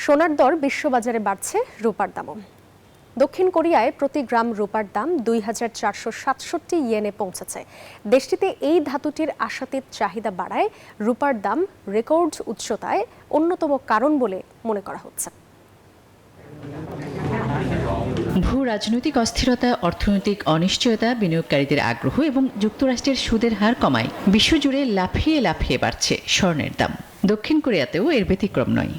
সোনার দর বিশ্ববাজারে বাড়ছে, রূপার দামও। দক্ষিণ কোরিয়ায় প্রতি গ্রাম রূপার দাম ২,৪৬৭ ইয়েনে পৌঁছেছে। দেশটিতে এই ধাতুটির আশাতীত চাহিদা বাড়ায় রূপার দাম রেকর্ড উচ্চতায় অন্যতম কারণ বলে মনে করা হচ্ছে। ভূ রাজনৈতিক অস্থিরতা, অর্থনৈতিক অনিশ্চয়তা, বিনিয়োগকারীদের আগ্রহ এবং যুক্তরাষ্ট্রের সুদের হার কমায় বিশ্বজুড়ে লাফিয়ে লাফিয়ে বাড়ছে স্বর্ণের দাম। দক্ষিণ কোরিয়াতেও এর ব্যতিক্রম নয়।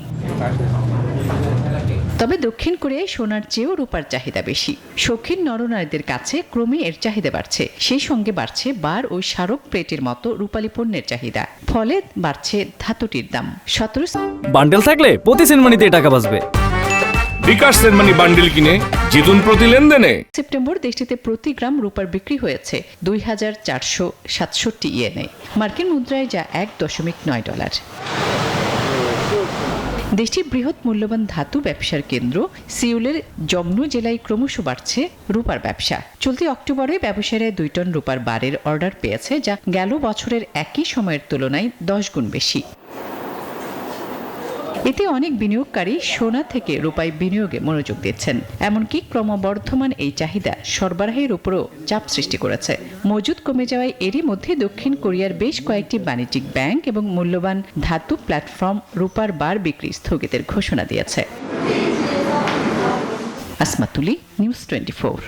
তবে দক্ষিণ কোরিয়ায় সোনার চেয়েও রূপার চাহিদা বেশি। শৌখিন নরনারীদের কাছে ক্রমে এর চাহিদা বাড়ছে। সেই সঙ্গে বাড়ছে বার ও স্মারক প্লেটের মতো রূপালী পণ্যের চাহিদা। ফলে বাড়ছে ধাতুটির দাম। 17 বান্ডেল থাকলে প্রতি সেনমানিতে টাকা বাঁচবে। বিকাশ সেনমানি বান্ডেল কিনে জিতুন প্রতি লেনদেনে। সেপ্টেম্বর দেশটিতে প্রতি গ্রাম রূপার বিক্রি হয়েছে ২,৪৬৭ ইয়েনে, মার্কিন মুদ্রায় যা $1.9। দেশটির বৃহৎ মূল্যবান ধাতু ব্যবসার কেন্দ্র সিউলের জমনু জেলায় ক্রমশ বাড়ছে রূপার ব্যবসা। চলতি অক্টোবরে ব্যবসায়ীরা 2 টন রূপার বারের অর্ডার পেয়েছে, যা গেল বছরের একই সময়ের তুলনায় 10 গুণ বেশি। এতে অনেক বিনিয়োগকারী সোনা থেকে রূপায় বিনিয়োগে মনোযোগ দিচ্ছেন। এমনকি ক্রমবর্ধমান এই চাহিদা সরবরাহের উপরও চাপ সৃষ্টি করেছে। মজুদ কমে যাওয়ায় এরই মধ্যে দক্ষিণ কোরিয়ার বেশ কয়েকটি বাণিজ্যিক ব্যাংক এবং মূল্যবান ধাতু প্ল্যাটফর্ম রূপার বার বিক্রি স্থগিতের ঘোষণা দিয়েছে। আসমাতুলি, নিউজ 24।